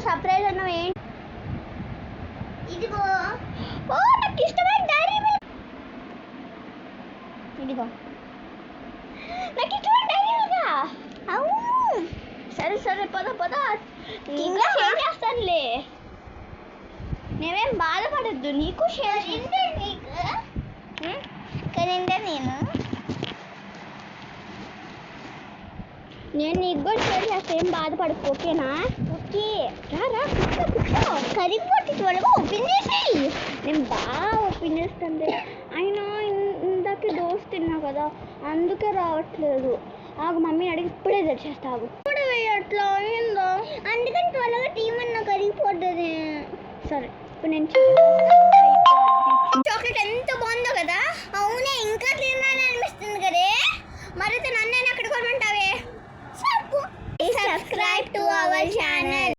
Surprise అన్నావు ఏంటి? ఇదిగో. ఓ నాకు ఇష్టమైన డైరీ మిల్క్. ఇదిగో నాకు ఇష్టమైన డైరీ మిల్క్. అవును. సరే సరే పద పద ఇంకా షేర్ చేస్తానులే. నేనేం బాధపడద్దు, నీకు షేర్ నీకు కనిందా నేను నీకు కూడా షేర్ చేస్తా, ఏం బాధపడకు. ఓకేనా? ఓకే రా రా కూర్చో. కరిగిపోతే త్వరగా ఓపెన్ చేసేయి. నేను బాగా ఓపెన్ చేస్తాను. అయినా ఇందాక దోశ తిన్నా కదా అందుకే రావట్లేదు. ఆగు మమ్మీ అడిగి ఇప్పుడే తెచ్చేస్తావు. కూడా వేయట్లా అయిందో అందుకని త్వరగా టీమన్నా కరిగిపోతుంది. సరే ఇప్పుడు నేను చాక్లెట్ ఎంత బాగుందో